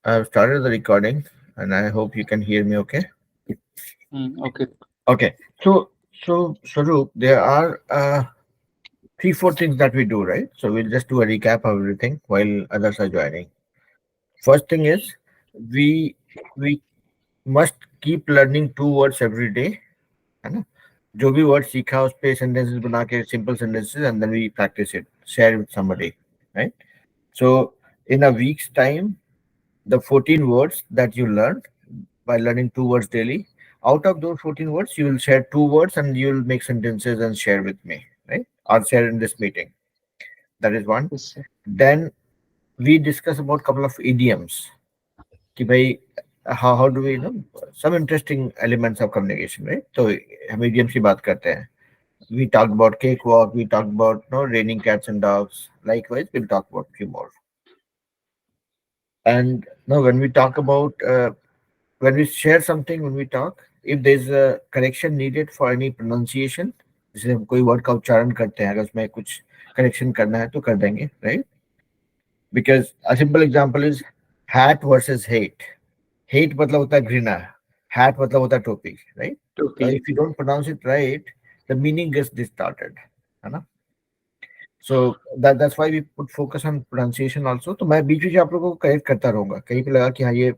I've started the recording, and I hope you can hear me okay. Okay. Okay. So Swaroop, there are three, four things that we do, right? So we'll just do a recap of everything while others are joining. First thing is we we must keep learning two words every day, है ना? जो भी word सीखा उस पे sentences बना के simple sentences and then we practice it, share with somebody, right? So in a week's time, the 14 words that you learned by learning two words daily, out of those 14 words, you will share two words and you will make sentences and share with me, right? Or share in this meeting. That is one. Yes, sir. Then we discuss about couple of idioms. कि भाई how do we some interesting elements of communication, right? So हम idioms की बात करते हैं. We talked about cakewalk. We talked about raining cats and dogs. Likewise, we'll talk about few more. And now when we talk about when we share something, when we talk, if there's a correction needed for any pronunciation, जैसे हम कोई word का उच्चारण करते हैं, अगर उसमें कुछ correction करना है तो कर देंगे, right? Because a simple example is hat versus hate. Hate मतलब होता है घृणा, hat मतलब होता है टोपी, right? So Topi. if you don't pronounce it right, the meaning gets distorted, है ना? So that's why we put focus on pronunciation also. तो मैं बीच बीच आप लोगों को करेक्ट करता रहूंगा, कहीं पे लगा कि हाँ ये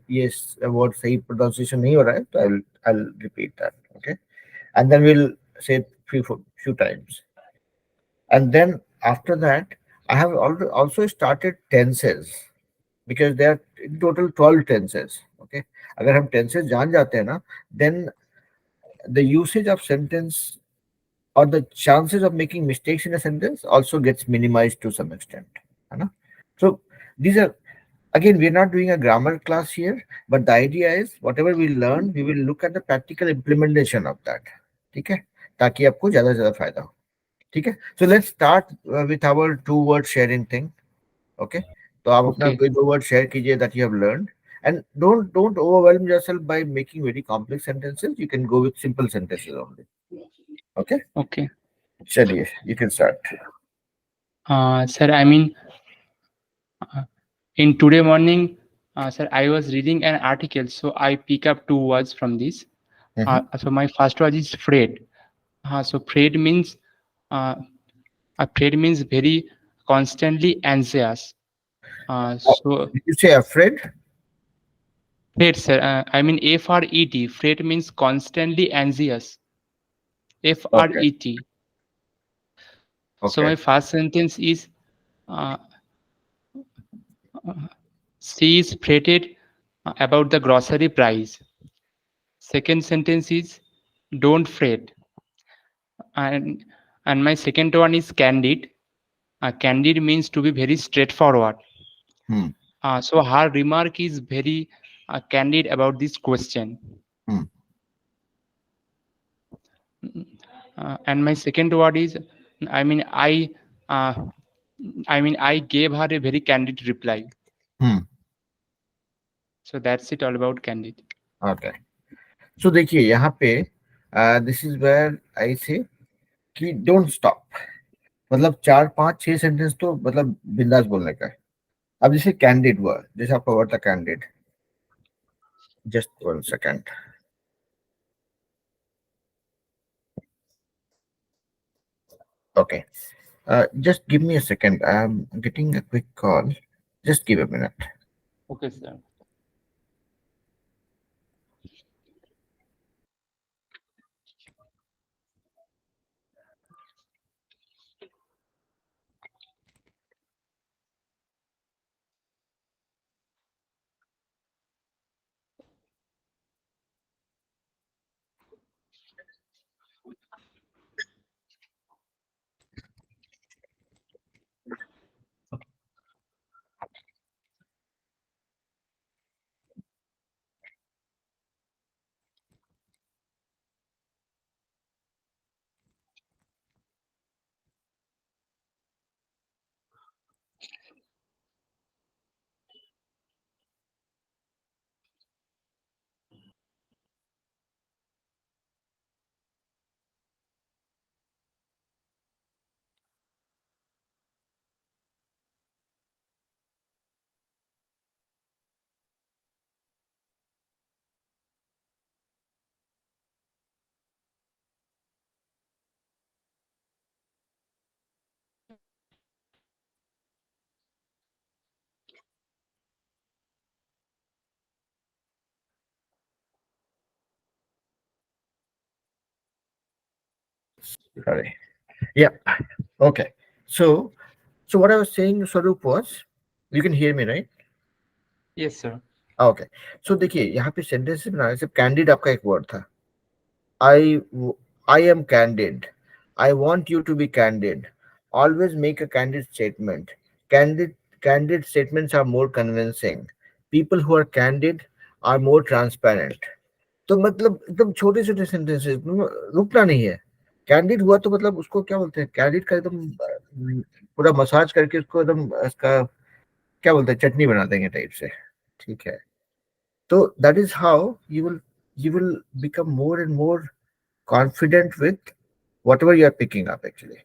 वर्ड सही प्रोनाउंसिएशन नहीं हो रहा है तो I'll repeat that, okay? And then we'll say few times. And then after that, I have also started tenses because there are in total 12 tenses, okay? अगर हम tenses जान जाते हैं ना, then the usage of sentence or the chances of making mistakes in a sentence also gets minimized to some extent, है ना? So these are, again, we're not doing a grammar class here, but the idea is whatever we learn, we will look at the practical implementation of that, ठीक है? ताकि आपको ज्यादा से ज्यादा फायदा हो, ठीक है? So let's start with our two word sharing thing, okay? तो आप अपना Okay. कोई दो word share कीजिए that you have learned, and don't overwhelm yourself by making very complex sentences. You can go with simple sentences only, okay? Okay. चलिए, you can start. Sir, I mean, uh, in today morning, sir, I was reading an article, so I pick up two words from this. Mhm. So my first word is afraid. So uh, afraid means very constantly anxious. So Did you say afraid? afraid, sir. I mean FRET. Afraid means constantly anxious. Okay. FRET. So Okay. my first sentence is uh, she is fretted about the grocery price. Second sentence is don't fret. And and my second one is candid. Candid means to be very straightforward. Hmm. So her remark is very candid about this question. Hmm. And my second word is, I mean, uh, I gave her a very candid reply. Hmm. So that's it all about candid. Okay. So देखिए यहाँ पे this is where I say कि don't stop. मतलब चार पांच छह sentence तो मतलब बिंदास बोलने का है. अब जैसे कैंडिड वर्ड, जैसे आपका वर्ड था candid. Just one second. Okay. Just give me a second. I'm getting a quick call. Just give a minute. Okay, sir. Sorry. Yeah. Okay. So, so what I was saying, Swaroop, was, you can hear me, right? Yes, sir. Okay, so देखिए यहाँ पे sentence बनाने से candid आपका एक word था. I I am candid. I want you to be candid. Always make a candid statement. Candid candid statements are more convincing. People who are candid are more transparent. तो मतलब एकदम छोटे छोटे सेंटेंसेस, रुकना नहीं है. कैंडिड हुआ तो मतलब उसको क्या बोलते हैं, कैंडिड का एकदम पूरा मसाज करके उसको एकदम इसका क्या बोलते हैं, चटनी बना देंगे टाइप से. ठीक है. So that is how you will become more and more confident with whatever you are picking up actually,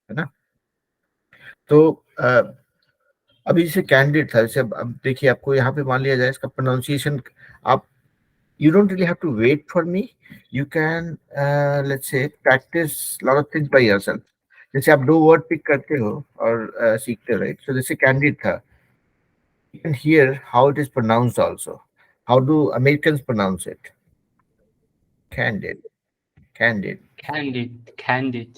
है ना. तो अभी जैसे कैंडिडेट था, जैसे अब देखिए आपको यहाँ पे मान लिया जाए इसका प्रोनाउंसिएशन. आप you don't really have to wait for me. You can let's say practice lot of things by yourself. जैसे आप दो वर्ड पिक करते हो और सीखते हो, राइट. सो जैसे कैंडिडेट था, you can hear how it is pronounced also. How do Americans pronounce it? Candid. Candid. Candid, candid,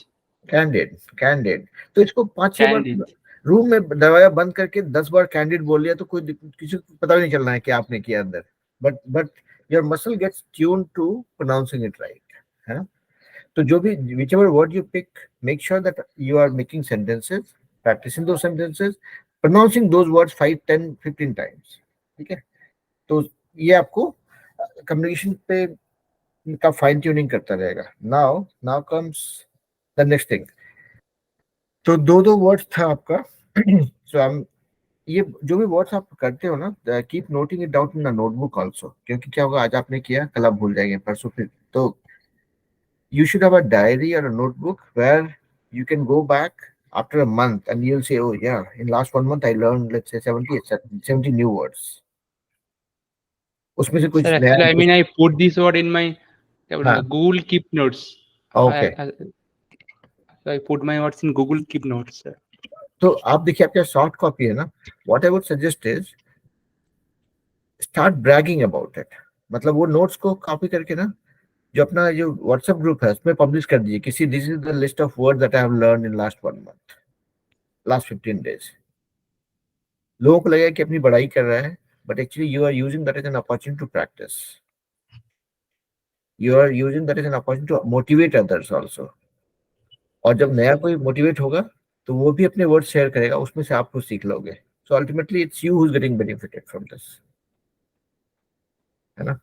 candid. Candid. तो इसको 5-6 बार candid. रूम में दरवाजा बंद करके 10 बार कैंडिड बोल लिया तो कोई किसी को पता भी नहीं चलना है कि आपने किया अंदर. But your muscle gets tune to pronouncing it right, है ना. तो जो भी whichever word you pick, make sure that you are making sentences, practicing दो sentences, pronouncing those words 5, 10, 15 times. ठीक है. तो ये आपको कम्युनिकेशन पे का फाइन ट्यूनिंग करता रहेगा. Now now comes the next thing. तो दो दो वर्ड्स था आपका. सो हम ये जो भी वर्ड्स आप करते हो ना, keep noting it down in the notebook also. क्योंकि क्या होगा, आज आपने किया, कल आप भूल जाएंगे, परसों फिर. तो you should have a diary or a notebook where you can go back after a month and you'll say, oh yeah, in last 1 month I learned, let's say, 70 new words. उसमें से Sir, कुछ नया actually, I कुछ. mean, I put this word in my क्या बोलूँगा, हाँ. Google Keep Notes. Okay. I put my words in Google Keep Notes, sir. तो आप देखिए आपके सॉफ्ट कॉपी है ना. What I would suggest is start bragging about it. मतलब वो नोट्स को कॉपी करके ना, जो अपना जो व्हाट्सएप ग्रुप है उसमें पब्लिश कर दीजिए किसी, this is the list of word that I have learn in last 1 month, last 15 days. लोगों को लगेगा कि अपनी बड़ाई कर रहा है, but actually you are using that as an opportunity to practice. You are using that as an opportunity to motivate others also. और जब Yes, नया sir. कोई मोटिवेट होगा तो वो भी अपने वर्ड शेयर करेगा, उसमें से आप कुछ सीख लोगे. So ultimately it's you who is getting benefited from this, है ना.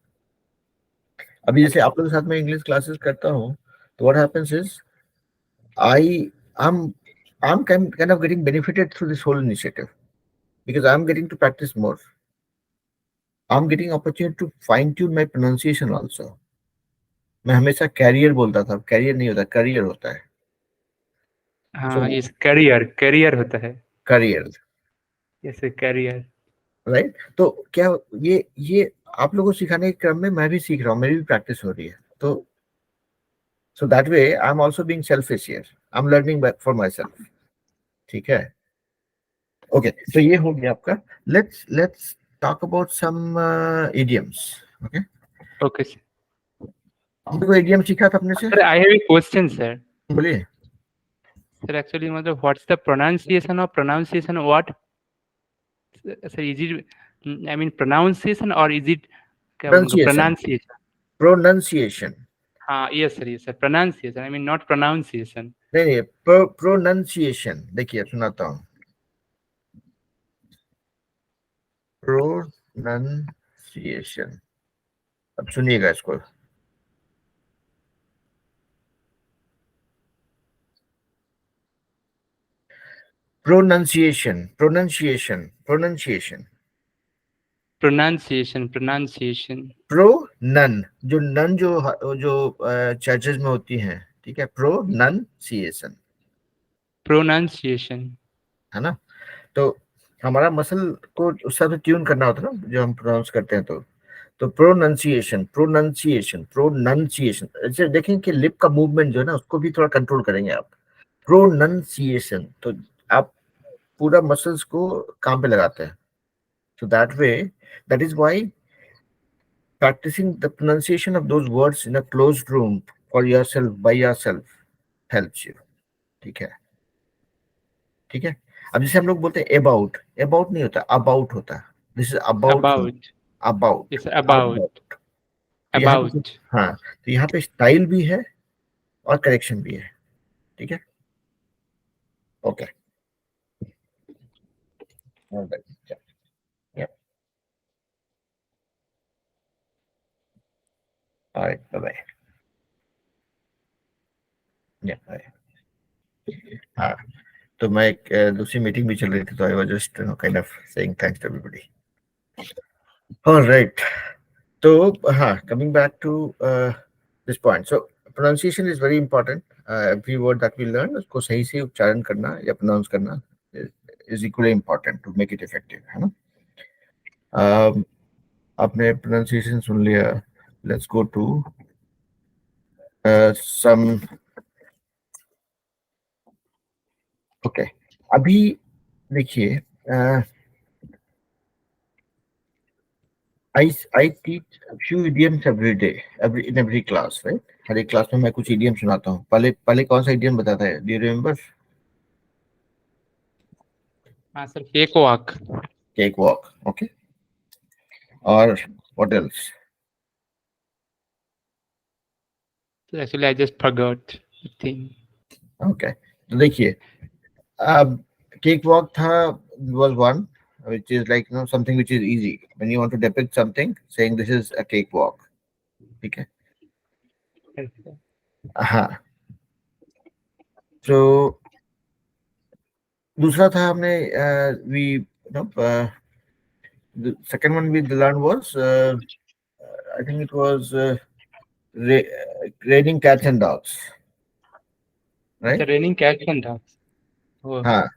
अभी जैसे Yes, आप लोगों के साथ में इंग्लिश क्लासेस करता हूँ, तो what happens is I I'm I'm kind of getting benefited through this whole initiative because I'm getting to practice more. I'm getting opportunity to fine tune my pronunciation also. मैं हमेशा career बोलता था, career नहीं होता, career होता है. हाँ, सो इस करियर करियर होता है. करियर, जैसे करियर. राइट. तो क्या ये आप लोगों को सिखाने के क्रम में मैं भी सीख रहा हूँ, मेरी भी प्रैक्टिस हो रही है. तो so that way I am also being selfish here. I am learning for myself. ठीक है. ओके, तो ये हो गया आपका. Let's talk about some idioms. Okay. Okay, sir. आपने कोई इडियम सीखा था अपने से? Sir, I have a question, sir. बोलिए. Sir, actually, मतलब what's the pronunciation of pronunciation what? Sir, is it, I mean, pronunciation or is it क्या बोलूँगा, प्रोनाउंसिएशन. pronunciation? प्रोनाउंसिएशन. हाँ, yes, sir. Pronunciation. I mean, not pronunciation. नहीं नहीं, pronunciation. देखिए सुनाता हूँ. प्रोनाउंसिएशन. अब सुनिएगा इसको. Pronunciation, pronunciation, pronunciation. Pronunciation, pronunciation. Pro nun, जो नन जो चर्चेज में होती हैं, ठीक है, प्रोनाउंसिएशन, Pronunciation. है ना. तो हमारा मसल को उस हिसाब से ट्यून करना होता है ना, जो हम प्रोनाउंस करते हैं. तो प्रोनाउंसिएशन, प्रोनाउंसिएशन, प्रोनाउंसिएशन. ऐसे देखें कि लिप का मूवमेंट जो है ना उसको भी थोड़ा कंट्रोल करेंगे आप. प्रोनाउंसिएशन. तो आप पूरा मसल्स को काम पे लगाते हैं. So that way, that is why practicing the pronunciation of those words in a closed room for your self by your self helps you. ठीक है, ठीक है। अब जैसे हम लोग बोलते हैं अबाउट, अबाउट नहीं होता, अबाउट होता है। This is about me, About. About, It's about. About. तो यहाँ पे About. हाँ, तो यहाँ पे स्टाइल भी है और करेक्शन भी है। ठीक है, okay, alright, bye bye. Bye. हाँ, तो मैं एक दूसरी मीटिंग भी चल रही थी, तो I was just kind of saying thanks to everybody. Alright, तो हाँ, coming back to this point, so pronunciation is very important. Every word that we learn, उसको सही से उच्चारण करना या प्रोनाउंस करना is equally important to make it effective, है ना। आपने प्रोनाउंसिएशन सुन लिया, let's go to some. Okay, अभी देखिए, I teach a few idioms every day, in every class, right? हर एक क्लास में मैं कुछ idiom सुनाता हूँ। पहले पहले कौन सा idiom बताता है? Do you remember? हाँ sir, cake walk. Cake walk, okay. और what else? So actually, I just forgot the thing. Okay, तो देखिए, अब cake walk था, was one, which is like something which is easy. When you want to depict something, saying this is a cake walk, ठीक है? Yes, sir. हाँ, तो दूसरा था हमने we the second one we learned was I think it was raining cats and dogs, अच्छा, right? raining cats and dogs. Oh. हाँ,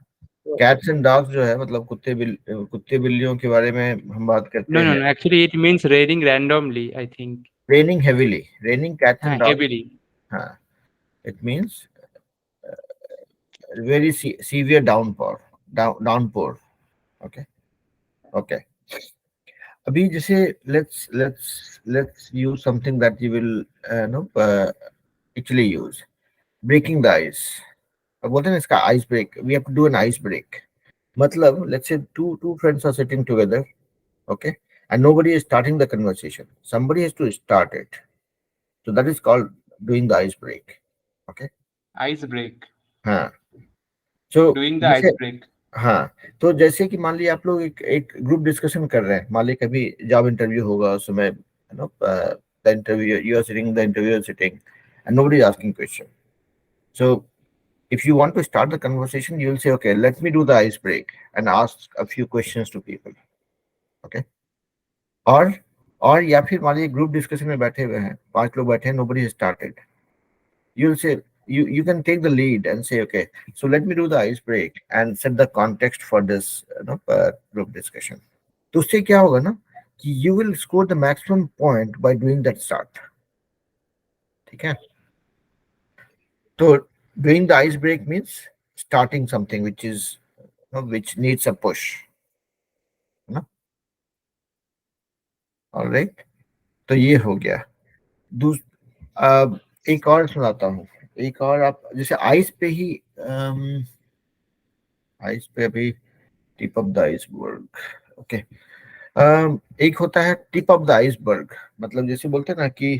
cats and dogs जो है मतलब कुत्ते बिल्लियों के बारे में हम बात करते No, no, हैं। no. Actually, it means raining randomly, I think. Raining heavily, raining cats and dogs. Heavily. हाँ, it means very severe downpour, downpour. Okay, okay. अभी जैसे let's use something that you will know actually use, breaking the ice. अब बोलते हैं ना इसका ice break, we have to do an ice break. मतलब let's say two friends are sitting together, okay, and nobody is starting the conversation, somebody has to start it, so that is called doing the ice break, okay. Ice break. हाँ, so Doing the जैसे, ice break. हाँ, तो जैसे कि मान लीजिए आप लोग एक ग्रुप डिस्कशन कर रहे हैं, मान लीजिए कभी जॉब इंटरव्यू होगा, उस समय the interview, you are sitting, the interview sitting and nobody is asking question, so if you want to start the conversation, you will say, okay, let me do the ice break and ask a few questions to people, okay. और और या फिर मान लीजिए group discussion में बैठे हुए हैं, 5 लोग बैठे हैं, nobody has started, you'll say, you can take the lead and say, okay, so let me do the ice break and set the context for this group discussion. तो उससे क्या होगा ना कि you will score the maximum point by doing that start, ठीक है। तो doing the ice break means starting something which is which needs a push, है ना। ऑलराइट, तो ये हो गया। दूस एक और सुनाता हूँ, एक और। आप जैसे आइस पे ही, आइस पे अभी tip of the iceberg, okay. एक होता है टिप ऑफ द आइसबर्ग, मतलब जैसे बोलते हैं ना कि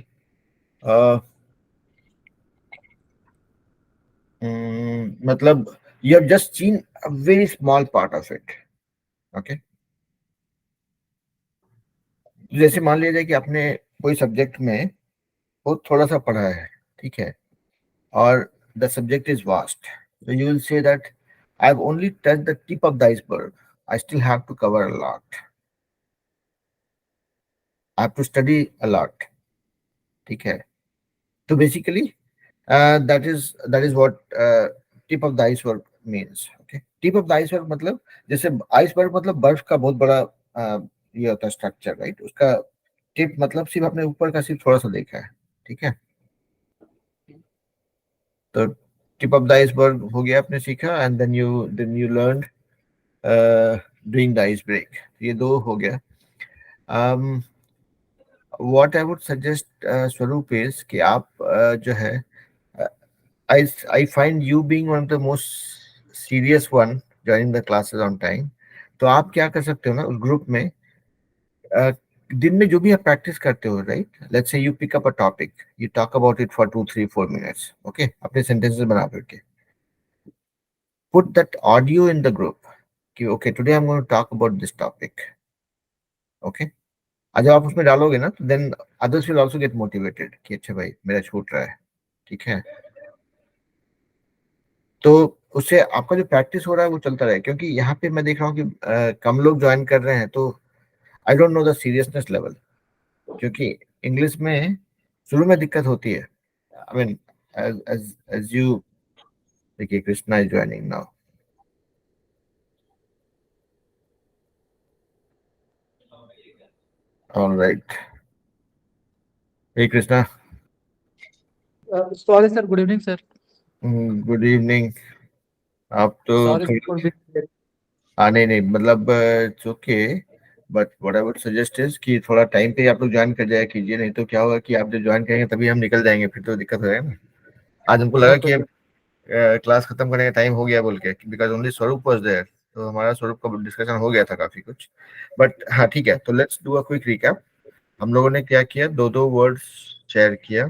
मतलब you have just seen a very small part of it, okay. जैसे मान लीजिए कि आपने कोई सब्जेक्ट में बहुत थोड़ा सा पढ़ा है, ठीक है, or the subject is vast. So you will say that I've only touched the tip of the iceberg. I still have to cover a lot. I have to study a lot. ठीक है, तो basically that is what tip of the iceberg means. Okay, tip of the iceberg मतलब जैसे iceberg मतलब बर्फ का बहुत बड़ा ये होता है स्ट्रक्चर, राइट। उसका टिप मतलब सिर्फ आपने ऊपर का सिर्फ थोड़ा सा देखा है, ठीक है। तो टिप ऑफ द आइसबर्ग हो गया, आपने सीखा, and then you learn doing the ice break, ये दो हो गया। What I would suggest Swaroop is कि आप जो है, I I find you being one of the most serious one joining the classes on time. तो आप क्या कर सकते हो ना उस ग्रुप में, uh, दिन में जो भी आप प्रैक्टिस करते हो, right, let's say you pick up a topic, you talk about it for 2 3 4 minutes, okay, अपने सेंटेंसेस बना करके put that audio in the group कि okay today I'm going to talk about this topic, okay। आज जब आप उसमें डालोगे ना तो than others will also get motivated कि अच्छा भाई मेरा छूट रहा है, ठीक है। तो उससे आपका जो प्रैक्टिस हो रहा है वो चलता रहे, क्योंकि यहाँ पे मैं देख रहा हूँ कि कम लोग ज्वाइन कर रहे हैं, तो I don't know the seriousness level, क्योंकि इंग्लिश में शुरू में दिक्कत होती है। आई मीन एज यू, देखिए Krishna is joining now, alright, hey Krishna, Sorry, sir. Good evening, sir. Good evening. आप तो Sorry थोड़ी, for being late. हाँ नहीं नहीं, मतलब it's okay, but what I would suggest is कि थोड़ा टाइम पे आप लोग ज्वाइन कर जाया कीजिए, नहीं तो क्या होगा कि आप जब ज्वाइन करेंगे तभी हम निकल जाएंगे, फिर तो दिक्कत हो जाएगा ना। आज हमको लगा Okay, कि sir. क्लास खत्म करने का टाइम हो गया बोल के, बिकॉज ओनली स्वरूप वाज देयर, तो हमारा स्वरूप का डिस्कशन हो गया था काफी कुछ। बट हाँ ठीक है, तो let's do a quick recap. हम लोगों ने क्या किया, दो दो वर्ड्स शेयर किया,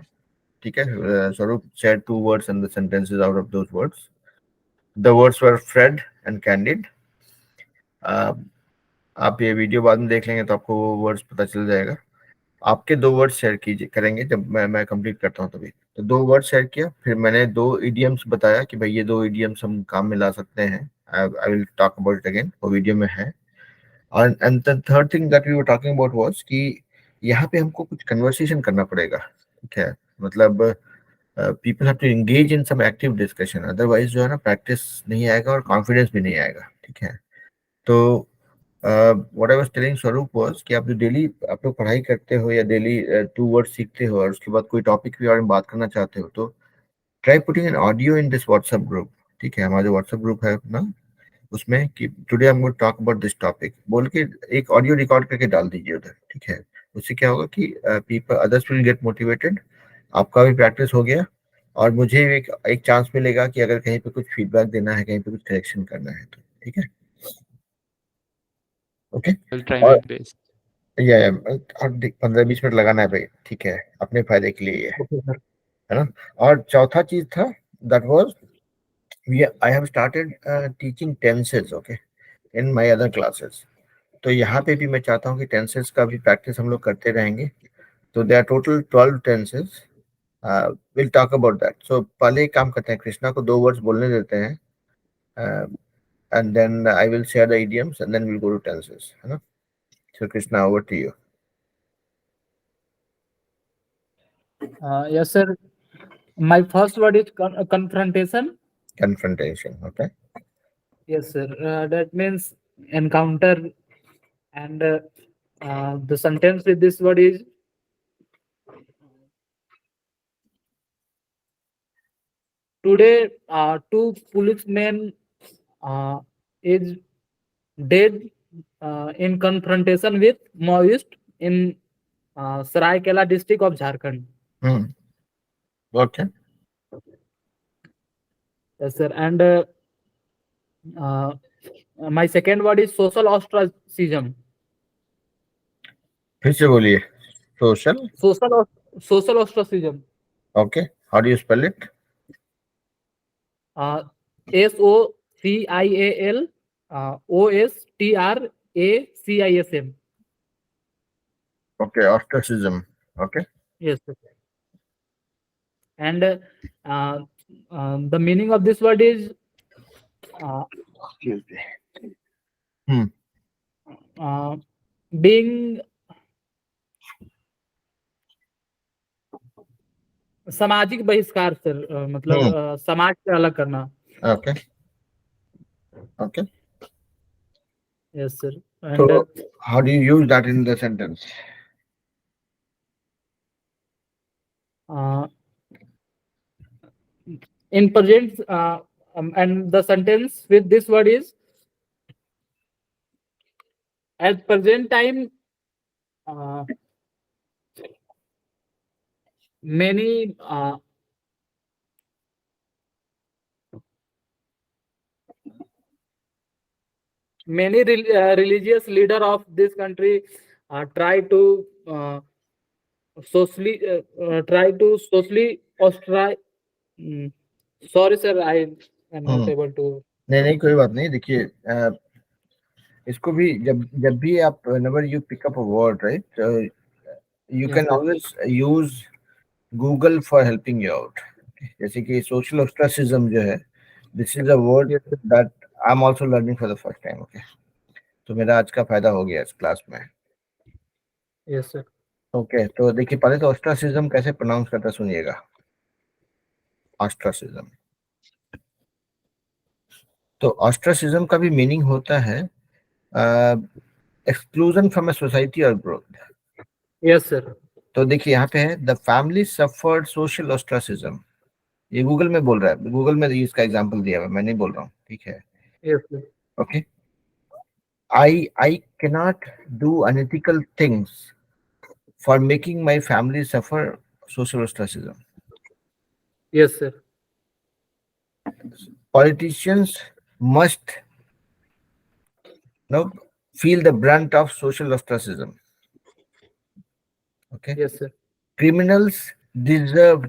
ठीक है। Swaroop share 2 words and the sentences out of those words. The words were fred and candid. आप ये वीडियो बाद में देख लेंगे तो आपको वो वर्ड्स पता चल जाएगा। आपके 2 वर्ड शेयर कीजिए करेंगे जब मैं कंप्लीट करता हूँ तभी। तो 2 वर्ड शेयर किया, फिर मैंने 2 इडियम्स बताया कि भाई ये 2 इडियम्स हम काम में ला सकते हैं। I will talk about it again, वो वीडियो में है। और and the third thing that we were talking about was कि यहाँ पे हमको कुछ कन्वर्सेशन करना पड़ेगा, ठीक है। मतलब people have to engage in some active discussion, otherwise जो है ना प्रैक्टिस नहीं आएगा और कॉन्फिडेंस भी नहीं आएगा, ठीक है। तो व्हाट आई वाज टेलिंग स्वरूप वाज कि आप जो डेली आप लोग पढ़ाई करते हो या डेली 2 वर्ड सीखते हो और उसके बाद कोई टॉपिक के बारे में बात करना चाहते हो, तो try putting an audio in this WhatsApp group, ठीक है। हमारा जो व्हाट्सएप ग्रुप है अपना, उसमें कि today I am going to talk about this topic बोल के एक ऑडियो रिकॉर्ड करके डाल दीजिए उधर, ठीक है। उससे क्या होगा कि people others will get motivated, आपका भी प्रैक्टिस हो गया, और मुझे एक एक चांस मिलेगा कि अगर कहीं पे कुछ फीडबैक देना है, कहीं पे कुछ करेक्शन करना है तो, ठीक है, ओके। I will try और my best. या और 15 20 मिनट लगाना है भाई, ठीक है, अपने फायदे के लिए ये Okay, sir. है ना। और चौथा चीज था, that was we I have started teaching tenses, okay, in my other classes. तो यहाँ पे भी मैं चाहता हूँ कि टेंसेस का भी प्रैक्टिस हम लोग करते रहेंगे। तो they are total 12 tenses, will talk about that. So पहले एक काम करते हैं, कृष्णा को 2 वर्ड्स बोलने देते हैं, and then I will share the idioms and then will go to tenses, है ना। So Krishna, over to you. Yes, sir. My first word is confrontation. Confrontation, okay. Yes, sir. That means encounter. And the sentence with this word is today, two policemen uh, is dead in confrontation with Maoist in Saraikela district of Jharkhand. Okay. Yes, sir. And uh, my second word is social ostracism. फिर से बोलिए, social, Social ostracism. Okay, how do you spell it? SOCIAL OSTRACISM. Okay, ostracism, okay. Yes, sir. And the meaning of this word is uh, hmm, uh, being सामाजिक बहिष्कार sir, मतलब हम्म, समाज से अलग करना. Okay, okay. Yes sir. तो and how do you use that in the sentence? in present, and the sentence with this word is at present time, uh, many religious leader of this country try to socially ostracize. Sorry, sir, I am not able to. नहीं नहीं कोई बात नहीं, देखिए इसको भी जब जब भी आप whenever you pick up a word, right, you Yes, can sir. always use Google for helping you out. जैसे कि social ostracism जो है, this is a word Yes, sir. that I'm also learning for the first time. Okay, तो मेरा आज का फायदा हो गया इस क्लास में. Yes, sir. ओके तो देखिए पहले तो ऑस्ट्रासिज्म कैसे प्रोनाउंस करता सुनिएगा. ऑस्ट्रासिज्म, तो ऑस्ट्रासिज्म का भी मीनिंग होता है एक्सक्लूजन फ्रॉम अ सोसाइटी और ग्रुप. Yes, sir. तो देखिए यहाँ पे है द फैमिली सफर्ड सोशल ऑस्ट्रासिज्म. ये गूगल में बोल रहा है, गूगल में इसका एग्जांपल दिया हुआ है, मैं नहीं बोल रहा हूँ, ठीक है. Yes, sir. Okay, I can not do unethical things for making my family suffer social ostracism. Yes, sir. Politicians must now feel the brunt of social ostracism. Okay, Yes, sir. criminals deserve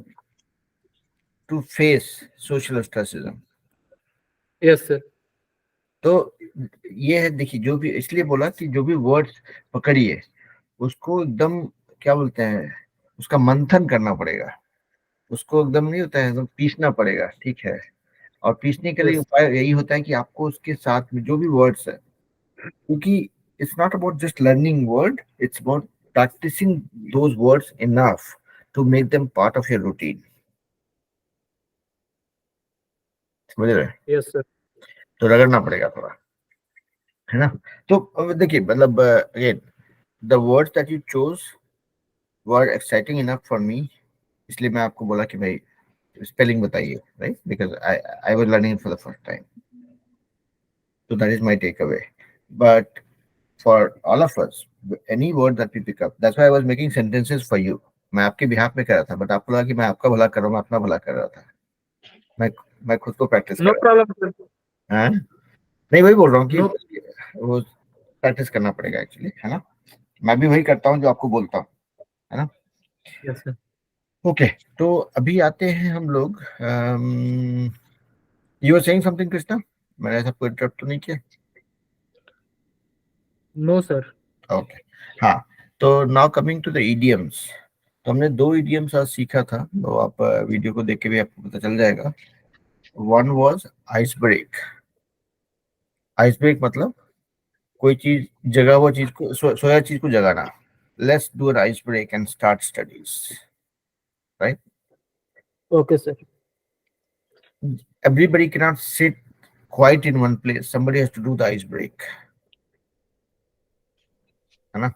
to face social ostracism. Yes, sir. तो ये है, देखिए जो भी, इसलिए बोला कि जो भी वर्ड्स पकड़िए उसको एकदम क्या बोलते हैं, उसका मंथन करना पड़ेगा, उसको एकदम नहीं होता है, एकदम पीसना पड़ेगा, ठीक है. और पीसने के लिए Yes. उपाय यही होता है कि आपको उसके साथ में जो भी वर्ड्स है, क्योंकि it's not about just learning word, it's about practicing those words enough to make them part of your routine. समझ रहे हैं? Yes, sir. तो रगड़ना पड़ेगा थोड़ा, है ना. तो देखिए मतलब again the words that you chose were exciting enough for me, इसलिए मैं आपको बोला कि भाई स्पेलिंग बताइए, right, because I was learning for the first time. So that is my takeaway. But for all of us, any word that we pick up, that's why I was making sentences for you. मैं आपके behalf में कर रहा था, but आपको लगा कि मैं आपका भला कर रहा हूँ, मैं अपना भला कर रहा था. मैं खुद को प्रैक्टिस No कर problem, sir. रहा हूँ. नहीं वही बोल रहा हूँ कि No. वो प्रैक्टिस करना पड़ेगा एक्चुअली, है ना. मैं भी वही करता हूँ जो आपको बोलता हूँ, है ना. Yes, sir. ओके, तो अभी आते हैं हम लोग. You are saying something Krishna, मैंने सबको इंटरप्ट तो नहीं किया? No, sir. ओके, हाँ. तो now coming to the idioms. तो हमने 2 इडियम्स आज सीखा था, तो आप वीडियो को देख के भी आपको पता चल जाएगा. One was ice break. Ice break मतलब कोई चीज जगा हुआ चीज को, सोया चीज को जगाना. Let's do an ice break and start studies, right. Okay, sir. Everybody cannot sit quiet in one place, somebody has to do the ice break, है ना.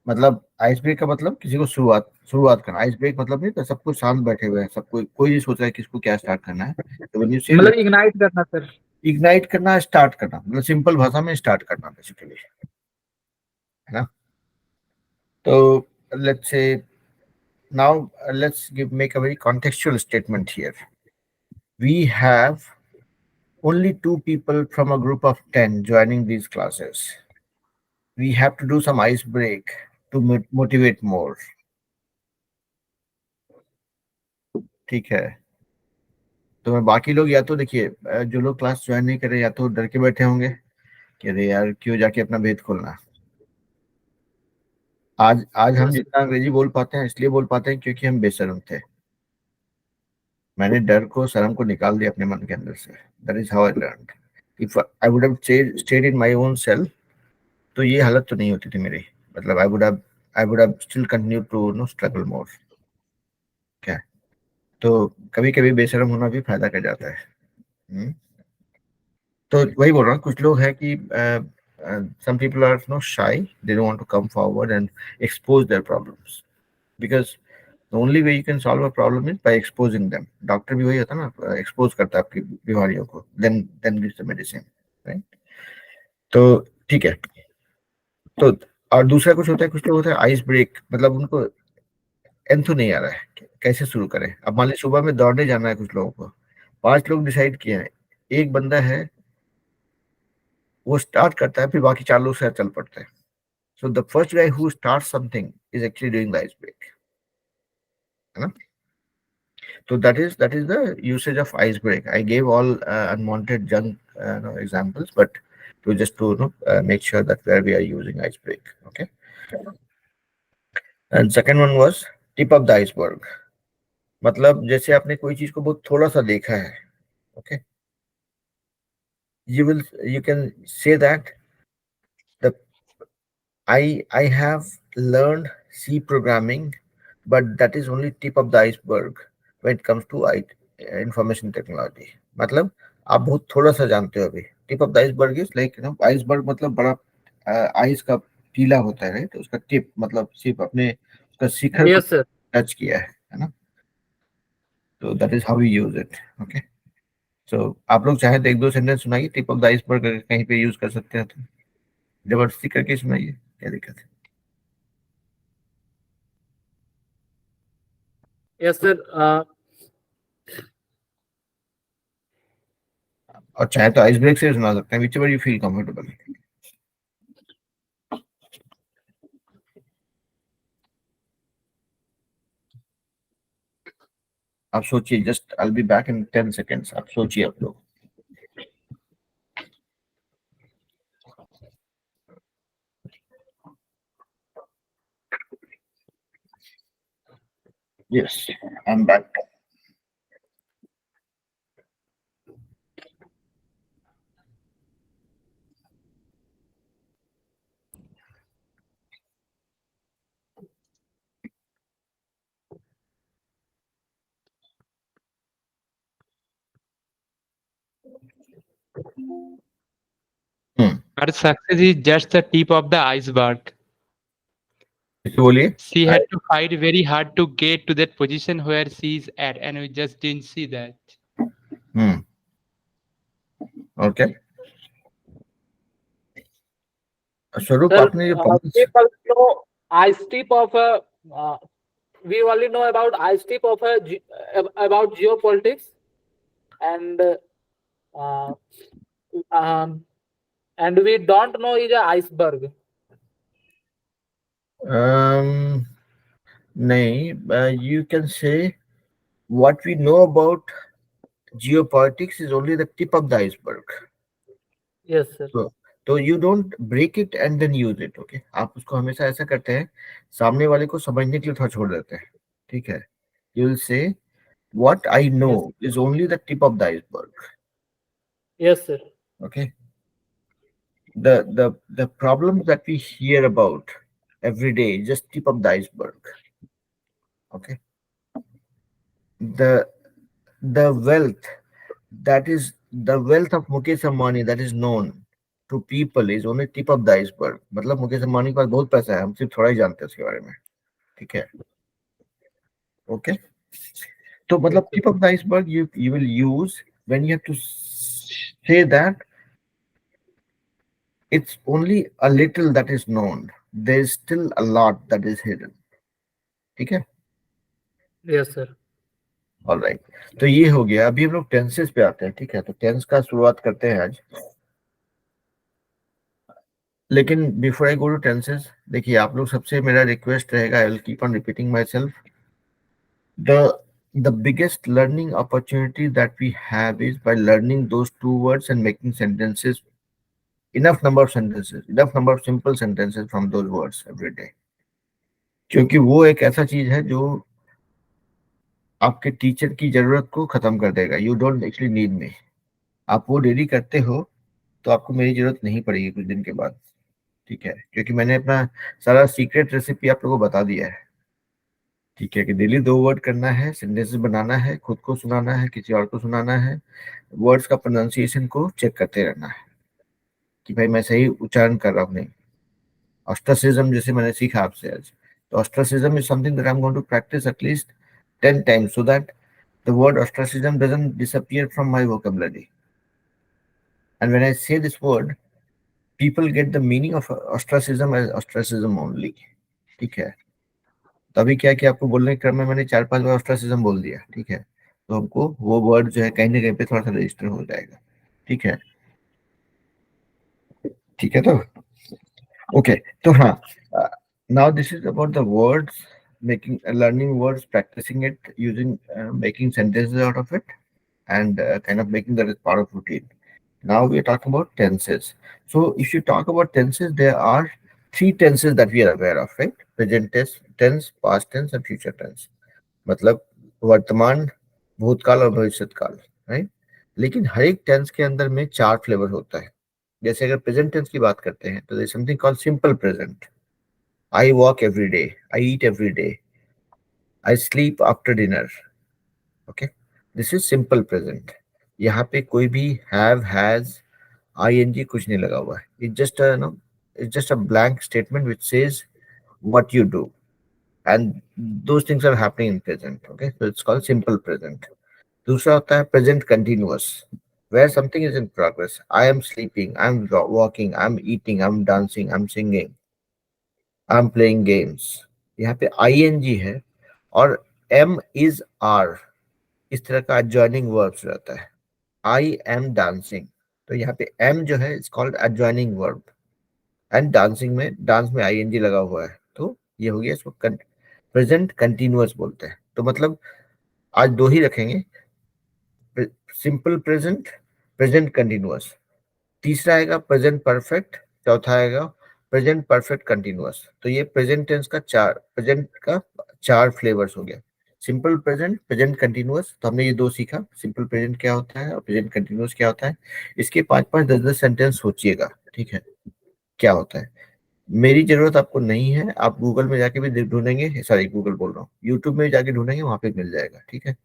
मतलब आइस ब्रेक का मतलब किसी को शुरुआत शुरुआत करना. आइस ब्रेक मतलब नहीं तो सब कुछ शांत बैठे हुए हैं, सब कोई नहीं सोच रहा है किसको क्या स्टार्ट करना है. तो व्हेन यू से मतलब इग्नाइट करना, सर. इग्नाइट करना, स्टार्ट करना, मतलब सिंपल भाषा में स्टार्ट करना बेसिकली, है ना. तो let's say now let's make a very contextual statement here. We have only 2 people from a group of 10 joining these classes. We have to do some ice break to motivate more. ठीक है. तो मैं बाकी लोग, या तो देखिए जो लोग क्लास ज्वाइन नहीं कर रहे, या तो डर के बैठे होंगे कि अरे यार क्यों जाके अपना भेद खोलना. आज आज हम Yes, sir. जितना अंग्रेजी बोल पाते हैं इसलिए बोल पाते हैं क्योंकि हम बेशरम थे. मैंने डर को, शर्म को निकाल दिया अपने मन के अंदर से. That is how I learn. If I would have stayed in my own self, तो ये हालत तो नहीं होती थी मेरी. मतलब I would have still continue to no struggle more. क्या, तो कभी कभी बेशरम होना भी फायदा कर जाता है. हम्म? तो वही बोल रहा हूँ, कुछ लोग हैं कि some people are shy, they don't want to come forward and expose their problems, because the only way you can solve a problem is by exposing them. Doctor भी वही होता है ना, एक्सपोज करता है आपकी बीमारियों को, then gives the medicine, right. तो ठीक है. तो और दूसरा कुछ होता है, कुछ लोग होता है आइस ब्रेक, मतलब उनको एंथो नहीं आ रहा है, कैसे शुरू करें? अब मान लीजिए सुबह में दौड़ने जाना है कुछ लोगों को, 5 लोग डिसाइड किए हैं, एक बंदा है वो स्टार्ट करता है, फिर बाकी 4 लोग शायद चल पड़ते हैं. So the first guy who start something is actually doing the ice break, है ना? So that is the usage of ice break. I gave all unwanted junk examples, but to make sure that where we are using ice break. Okay. And second one was tip of the iceberg. मतलब जैसे आपने कोई चीज को बहुत थोड़ा सा देखा है, okay, you can say that the I have learned C programming, but that is only tip of the iceberg when it comes to information technology. मतलब आप बहुत थोड़ा सा जानते हो अभी. Tip of the iceberg is like iceberg मतलब बड़ा आइस का टीला होता है, तो उसका टिप मतलब सिर्फ अपने उसका शिखर को Yes, sir. टच किया है ना? तो that is how you use it. Okay. So आप लोग चाहे तो एक दो सेंटेंस सुनाइए टिप ऑफ द आइसबर्ग, अगर कहीं पे यूज कर सकते हैं तो जबरदस्ती करके सुनाइए, क्या दिक्कत है? Yes, sir. और चाहे तो आइस ब्रेक से सुना सकते हैं, which ever you feel comfortable. आप सोचिए, just I will be back in 10 seconds. आप सोचिए आप लोग. Yes, I am back. Her success is just the tip of the iceberg. बोलिए. She had to fight very hard to get to that position where she is at, and we just didn't see that. Okay. स्वरूप, Sir, आपने जो points. people know ice tip of a. We only know about ice tip of about geopolitics, and uh, um, and we don't know is a iceberg. नहीं, you can say what we know about geopolitics is only the tip of the iceberg. Yes, sir. तो you don't break it and then use it. Okay. आप उसको हमेशा ऐसा करते हैं, सामने वाले को समझने के लिए थोड़ा छोड़ देते हैं. ठीक है. You will say what I know Yes. is only the tip of the iceberg. Yes, sir. Okay. The problems that we hear about every day is just tip of the iceberg. Okay. The wealth, that is the wealth of Mukesh Ambani that is known to people is only tip of the iceberg. मतलब मुकेश अंबानी के पास बहुत पैसा है, हम सिर्फ थोड़ा ही जानते हैं उसके बारे में. ठीक है. ओके. तो Yes, मतलब sir. tip of the iceberg you will use when you have to say that it's only a little that is known, there is still a lot that is hidden. ठीक है. Yes, sir. Alright. तो ये हो गया. अभी हम लोग tenses पे आते हैं. ठीक है. तो टेंस का शुरुआत करते हैं आज. लेकिन before I go to tenses, देखिए आप लोग सबसे मेरा रिक्वेस्ट रहेगा, I will keep on repeating myself. The biggest learning opportunity that we have is by learning those two words and making sentences, enough number of sentences, enough number of simple sentences from those words every day. क्योंकि वो एक ऐसा चीज है जो आपके teacher की जरूरत को खत्म कर देगा. You don't actually need me. आप वो डेली करते हो तो आपको मेरी जरूरत नहीं पड़ेगी कुछ दिन के बाद. ठीक है. क्योंकि मैंने अपना सारा सीक्रेट रेसिपी आप लोगों को बता दिया है. ठीक है. कि डेली 2 वर्ड करना है, सेंटेंसेस बनाना है, खुद को सुनाना है, किसी और को सुनाना है, वर्ड्स का प्रोनाउंसिएशन को चेक करते रहना है कि भाई मैं सही उच्चारण कर रहा हूँ नहीं. ऑस्ट्रासिज्म जैसे मैंने सीखा आपसे आज, तो ostracism is something that I am going to practice at least 10 times so that the word ostracism doesn't disappear from my vocabulary. And when I say this word, people get the meaning of ostracism as ostracism only. ठीक है. तो अभी क्या कि आपको बोलने के क्रम में मैंने 4-5 बार ऑस्ट्रासिज्म बोल दिया, ठीक है, तो हमको वो वर्ड जो है कहीं ना कहीं पे थोड़ा सा रजिस्टर हो जाएगा, ठीक है, ठीक है। तो ओके, तो हाँ, now this is about the words, making learning words, practising it, using making sentences out of it, and kind of making that as part of routine. Now we are talking about tenses. So if you talk about tenses, there are three tenses that we are aware of, right? Present tense, past tense, and future tense. मतलब वर्तमान, भूतकाल और भविष्यकाल, right. लेकिन हर एक tense के अंदर में चार फ्लेवर होता है। जैसे अगर प्रेजेंट टेंस की बात करते हैं तो there is something called simple present. I walk every day, I eat every day, I sleep after dinner. Okay, this is simple present. यहाँ पे कोई भी हैव, हैज, आईएनजी कुछ नहीं लगा हुआ है। It's just a blank statement which says what you do, and those things are happening in present. Okay, so it's called simple present. दूसरा होता है present continuous, where something is in progress. I am sleeping, I am walking, I am eating, I am dancing, I am singing, I am playing games. यहाँ पे ING है और M is are, इस तरह का एडजॉइनिंग वर्ब्स रहता है। आई am dancing, तो यहाँ पे एम जो है it's called adjoining verb, and dancing में, डांस में आईएनजी लगा हुआ है, तो ये हो गया, इसको प्रेजेंट कंटिन्यूअस बोलते हैं। तो मतलब आज दो ही रखेंगे, सिंपल प्रेजेंट, प्रेजेंट कंटिन्यूअस। तीसरा आएगा प्रेजेंट परफेक्ट, चौथा आएगा प्रेजेंट परफेक्ट कंटिन्यूअस। तो ये प्रेजेंट टेंस का प्रेजेंट का चार फ्लेवर्स हो गया। सिंपल प्रेजेंट, प्रेजेंट कंटिन्यूअस, तो हमने ये दो सीखा, सिंपल प्रेजेंट क्या होता है और प्रेजेंट कंटिन्यूअस क्या होता है। इसके 5-5, 10-10 सेंटेंस सोचिएगा, ठीक है, क्या होता है। मेरी जरूरत आपको नहीं है, आप गूगल में जाके भी ढूंढेंगे, सॉरी गूगल बोल रहा हूँ, यूट्यूब में जाके ढूंढेंगे, वहां पे मिल जाएगा, ठीक है,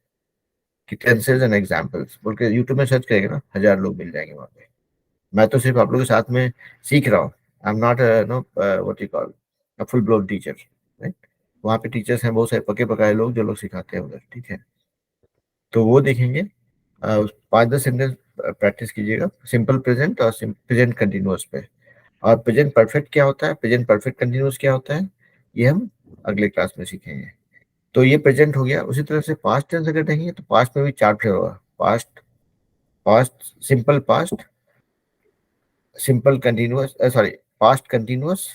कि टेंसेज एंड एग्जाम्पल्स बोल के यूट्यूब में सर्च करेंगे ना, 1000 लोग मिल जाएंगे वहां पे। मैं तो सिर्फ आप लोगों के साथ में सीख रहा हूँ। I am not know what you call a full blown teacher, right. वहाँ पे टीचर्स हैं बहुत सारे पके पकाए लोग जो लोग सिखाते हैं उधर, ठीक है। तो वो देखेंगे, 5-10 सेंटेंस प्रैक्टिस कीजिएगा सिंपल प्रेजेंट और प्रेजेंट कंटिन्यूअस पे। और प्रेजेंट परफेक्ट क्या होता है, प्रेजेंट परफेक्ट कंटिन्यूअस क्या होता है, ये हम अगले क्लास में सीखेंगे। तो ये प्रेजेंट हो गया। उसी तरह से पास्ट टेंस अगर देखेंगे तो पास्ट में भी चार फ्लेवर होगा। Past, past simple, past simple continuous, sorry past continuous,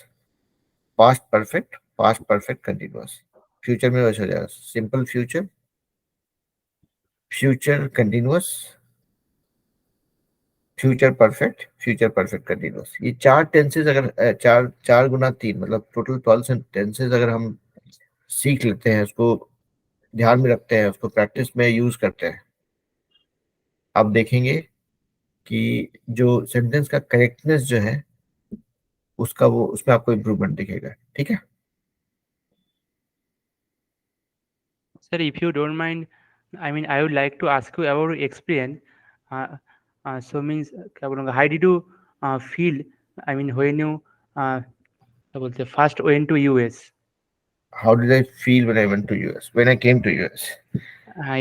past perfect continuous. Future में वैसे हो जाएगा simple future, future continuous, future perfect continuous. ये चार टेंसेज अगर चार चार गुना तीन मतलब टोटल 12 टेंसेज अगर हम सीख लेते हैं, उसको ध्यान में रखते हैं, उसको प्रैक्टिस में यूज करते हैं, आप देखेंगे कि जो सेंटेंस का करेक्टनेस जो है उसका, वो उसमें आपको इम्प्रूवमेंट दिखेगा, ठीक है। Sir, if you don't mind, I mean, I would like to ask you about your experience. Uh, so means, क्या बोलूँगा, how did you feel? I mean, when you क्या बोलते हैं, first went to US? How did I feel when I went to US, when I came to US?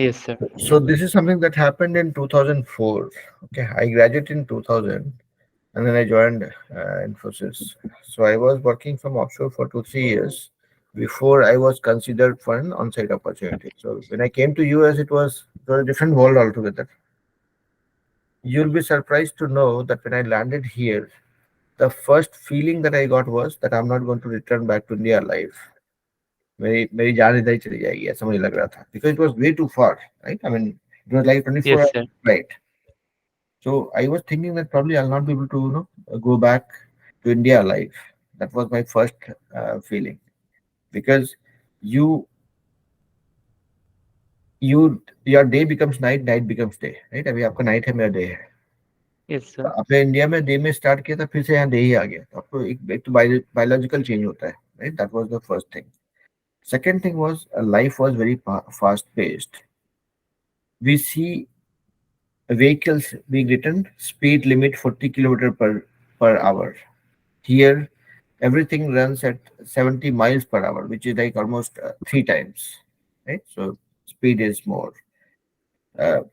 Yes, sir. So this is something that happened in 2004. Okay, I graduated in 2000, and then I joined Infosys. So I was working from offshore for 2-3 years before I was considered for an on-site opportunity. So when I came to US, it was a different world altogether. You'll be surprised to know that when I landed here, the first feeling that I got was that I'm not going to return back to India alive. मेरी मेरी जान इधर ही चली जाएगी ऐसा मुझे लग रहा था, because it was way too far, right? I mean, it was like 24 Yes, hours sir. flight. So I was thinking that probably I'll not be able to, go back to India alive. That was my first feeling, because you your day becomes night, night becomes day, right? अभी आपका night है, मेरा day है। Yes, तो sir. आपने India में day में start किया था, फिर से यहाँ डे ही आ गया, तो आपको एक तो बायोलॉजिकल चेंज होता है, right? That was the first thing. Second thing was life was very fast paced. We see vehicles being written speed limit 40 kilometer per hour. Here, everything runs at 70 miles per hour, which is like almost 3 times, right? So speed is more. Uh,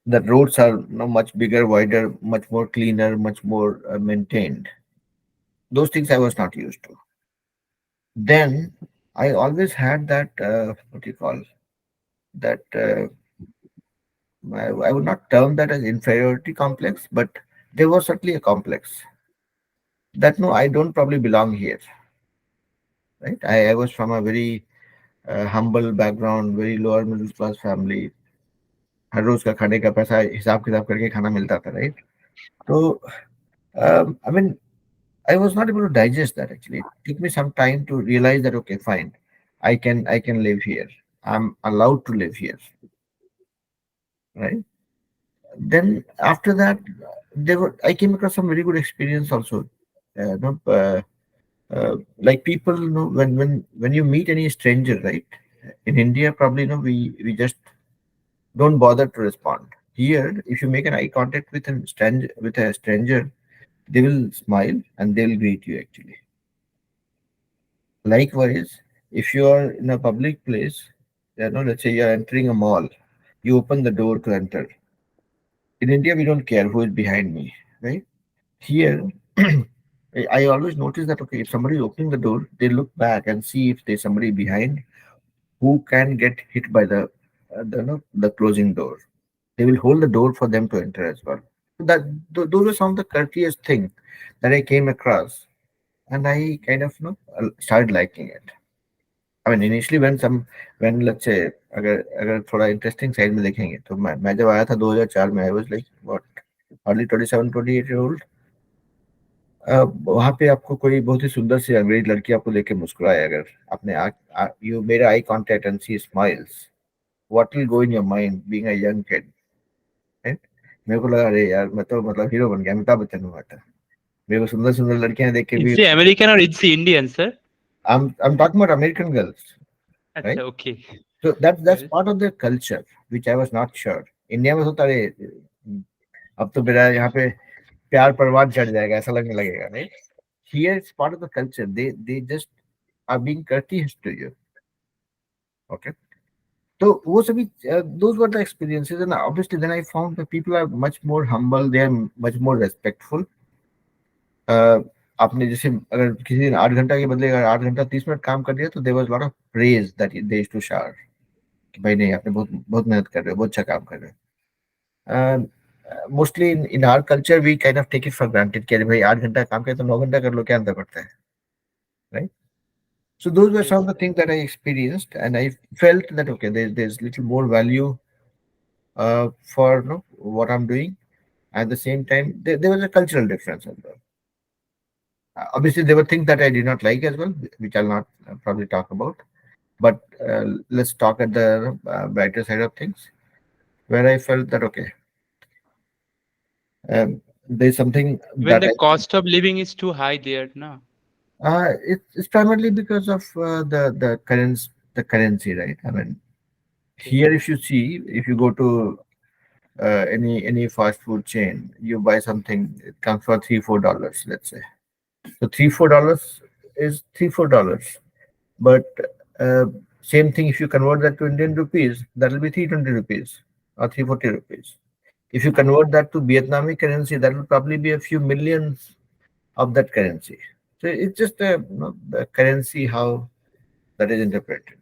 the roads are much bigger, wider, much more cleaner, much more maintained. Those things I was not used to. Then I always had that what do you call that? I would not term that as inferiority complex, but there was certainly a complex that no, I don't probably belong here, right? I was from a very humble background, very lower middle class family. हर रोज का खाने का पैसा हिसाब किताब करके खाना मिलता था, right? So, I mean, I was not able to digest that actually. It took me some time to realize that okay, fine, I can live here. I'm allowed to live here, right? Then after that, I came across some very good experience also. No, like people, when you meet any stranger, right? In India, probably we just don't bother to respond. Here, if you make an eye contact with a stranger, they will smile and they will greet you actually. Likewise, if you are in a public place, let's say you are entering a mall, you open the door to enter. In India, we don't care who is behind me, right? Here, I always notice that okay, if somebody is opening the door, they look back and see if there's somebody behind who can get hit by the closing door. They will hold the door for them to enter as well. So those are some of the courteous things that I came across, and I kind of started liking it. I mean, initially when let's say अगर अगर थोड़ा interesting side में देखेंगे तो मैं जब आया था 2004 में, I was like what early 27 28 year old. वहां पे आपको कोई बहुत ही सुंदर सी अंग्रेज लड़की आपको देख के मुस्कुराए, अगर आपने you made eye contact and see smiles, what will go in your mind being a young kid, right? मेरे को लगा अरे यार मैं तो मतलब हीरो बन गया, अमिताभ बच्चन हुआ था. मेरे को सुंदर सुंदर लड़कियां देख के Is भी. he American or is he Indian, sir? I'm talking about American girls, Acha, right? okay. So that's Well, part of their culture, which I was not sure. India में होता रहे, अब तो मेरा यहाँ पे प्यार परवान चढ़ जाएगा ऐसा लगने लगेगा, right? Here it's part of the culture. They just are being courteous to you. Okay. So वो सभी those were the experiences, and obviously then I found that people are much more humble. They are much more respectful. आपने जैसे अगर किसी दिन 8 घंटा के बदले अगर 8 घंटा 30 मिनट काम कर दिया तो there was lot of praise that they used to shower कि भाई नहीं आपने बहुत बहुत मेहनत कर रहे हो, बहुत अच्छा काम कर रहे हो. Mostly in our culture we kind of take it for granted कि अरे भाई 8 घंटा काम करे तो 9 घंटा कर लो, क्या अंतर पड़ता है, right? So those were some yes. of the things that I experienced, and I felt that okay, there's little more value for what I'm doing. At the same time, there was a cultural difference as well. Obviously, there were things that I did not like as well, which I'll not probably talk about. But let's talk at the brighter side of things, where I felt that okay, there's something Even that the cost of living is too high there, no? it's primarily because of the currency, right? I mean, Okay. here if you go to any fast food chain, you buy something, it comes for $3 4, let's say. So $3 4 is $3 4. But uh, same thing, if you convert that to Indian rupees, that will be 320 rupees or 340 rupees. If you convert that to Vietnamese currency, that will probably be a few millions of that currency. So it's just the currency, how that is interpreted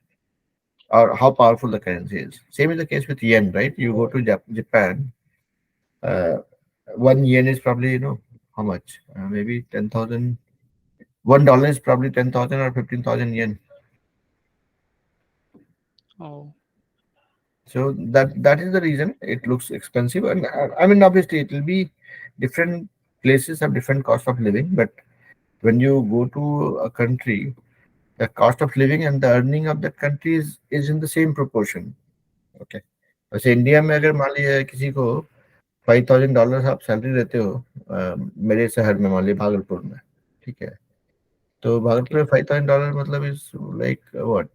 or how powerful the currency is. Same is the case with yen, right? You go to Japan, uh, 1 yen is probably, how much? Maybe 10,000. $1 is probably 10,000 or 15,000 yen. Oh, So that is the reason it looks expensive. And I mean, obviously, it will be different places have different cost of living. But when you go to a country, the cost of living and the earning of that country is in the same proportion. Okay. वैसे India में अगर मान लीजिए किसी को $5,000 आप salary देते हो, मेरे शहर में मान लीजिए भागलपुर में, ठीक है, तो भागलपुर okay. में $5,000 मतलब is like what,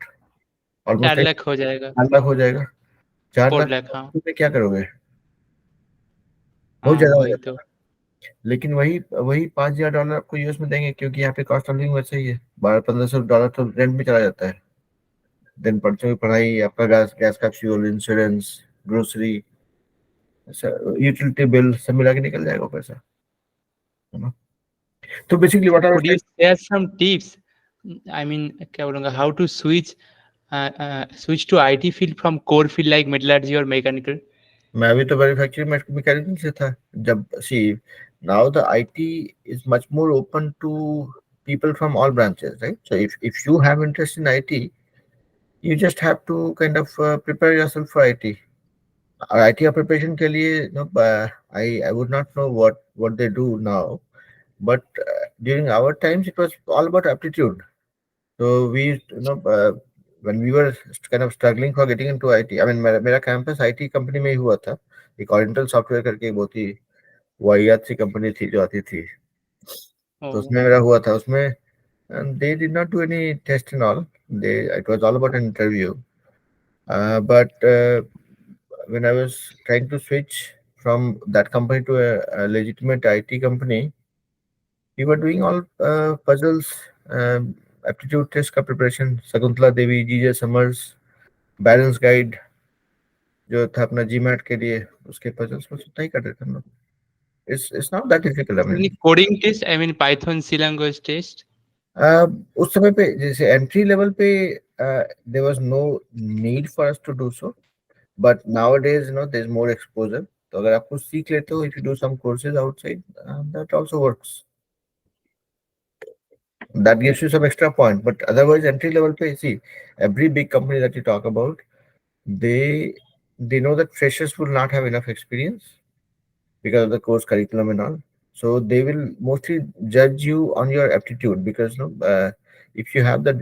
almost 4 lakh हो जाएगा. 4 लाख हो जाएगा. 4 लाख 4 लाख, हाँ. में क्या करोगे? बहुत हाँ, ज्यादा हो वही जाता तो. है. लेकिन वही वही $5,000 आपको यूएस में देंगे, क्योंकि यहाँ पे कॉस्ट ऑफ लिविंग वैसे ही है. 1200-1500 तो रेंट में चला जाता है. देन बच्चों की पढ़ाई, आपका गैस गैस का fuel, insurance, grocery, utility bill सब मिला के निकल जाएगा वो पैसा, है ना? तो basically So what I was could you share some tips I mean, क्या बोलूँगा, how to switch to IT field from core field like metallurgy or mechanical? मैं भी तो मैन्युफैक्चरिंग मैकेनिकल से था जब see now the IT is much more open to people from all branches, right? So if you have interest in IT, you just have to kind of prepare yourself for IT. IT preparation के लिए no, I would not know what they do now, but during our times it was all about aptitude. So we when we were kind of struggling for getting into IT, I mean मेरा campus IT company में ही हुआ था. एक oriental software करके एक बहुत ही वाहियात सी company थी जो आती थी, तो Oh, उसमें मेरा हुआ था उसमें. And they did not do any test and all. It was all about an interview. But when I was trying to switch from that company to a legitimate IT company, we were doing all puzzles, aptitude test का preparation. Shakuntala Devi, जीजे summers, balance guide जो था अपना GMAT के लिए, उसके puzzles बस उतना ही कर रहे थे हम लोग. It's not that difficult. I mean, any coding test? I mean, Python C language test? उस समय पे जैसे एंट्री लेवल पे there was no need for us to do so, but nowadays there's more exposure. तो अगर आप कुछ सीख लेते हो, if you do some courses outside, that also works. That gives you some extra point, but otherwise entry level pay, see, every big company that you talk about, they know that freshers will not have enough experience because of the course curriculum and all. So they will mostly judge you on your aptitude, because if you have the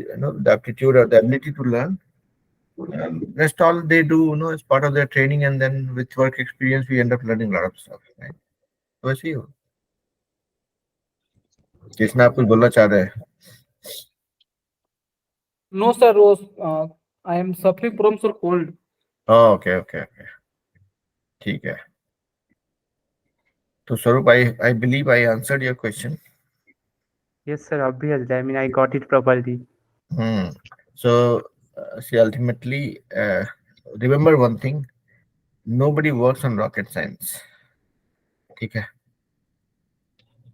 aptitude or the ability to learn, rest all they do as part of their training, and then with work experience we end up learning a lot of stuff, right? So I see you. Krishna आप कुछ बोलना चाह रहे हैं? No, sir. Rose, I am suffering from sir cold. Okay okay okay, ठीक है. तो स्वरूप, I believe I answered your question. Yes, sir. Obviously. I mean, I got it properly. So see, ultimately, remember one thing: nobody works on rocket science. Okay.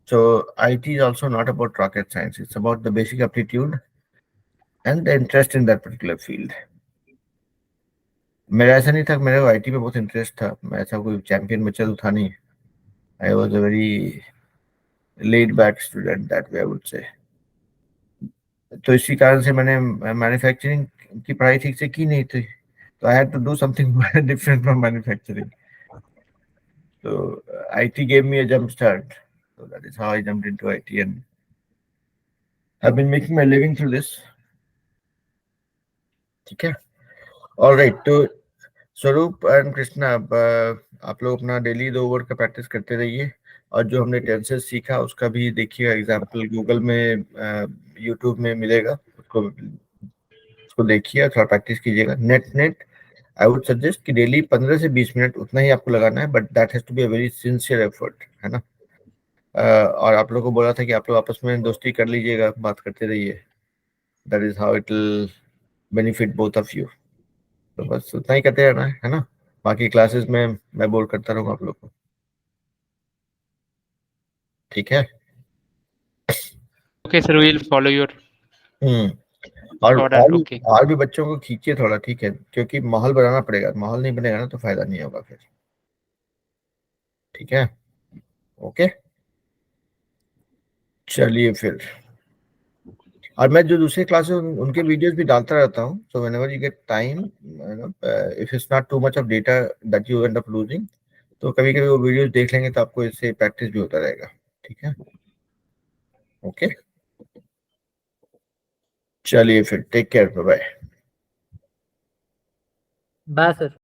So IT is also not about rocket science. It's about the basic aptitude and the interest in that particular field. मेरा ऐसा नहीं था, मेरे को IT में बहुत interest था. मैं ऐसा कोई चैंपियन बच्चा तो था नहीं. I was a very laid back student, that way I would say. तो इसी कारण से मैंने मैन्युफैक्चरिंग की पढ़ाई ठीक से की नहीं थी. तो I had to do something different from manufacturing. So IT gave me a jump start. So that is how I jumped into IT, and I've been making my living through this. ठीक है. All right. तो स्वरूप and Krishna, अब आप लोग अपना daily 2 over का practice करते रहिए, और जो हमने टेंसेस सीखा उसका भी देखिएगा. एग्जाम्पल गूगल में, यूट्यूब में मिलेगा, उसको देखिए, थोड़ा प्रैक्टिस कीजिएगा. नेट आई वुड सजेस्ट कि डेली 15 से 20 मिनट उतना ही आपको लगाना है, but that has to be a very sincere effort, है ना. और आप लोगों को बोला था कि आप लोग आपस में दोस्ती कर लीजिएगा, बात करते रहिए. That is how it will benefit both of you. तो बस उतना ही करते रहना है ना. बाकी क्लासेस में मैं बोल करता रहूंगा आप लोग को. ठीक है. Okay, sir. We'll follow your और order. Okay. और भी बच्चों को खींचिए थोड़ा, ठीक है, क्योंकि माहौल बनाना पड़ेगा. माहौल नहीं बनेगा ना तो फायदा नहीं होगा फिर. ठीक है. ओके, चलिए फिर. और मैं जो दूसरे क्लासेस उनके वीडियोस भी डालता रहता हूँ. So whenever you get time, if it's not too much of data that you and up losing, तो कभी कभी वो वीडियोस देख लेंगे तो आपको इससे प्रैक्टिस भी होता रहेगा. ठीक है. ओके, चलिए फिर. Take care. Bye. Bye, sir.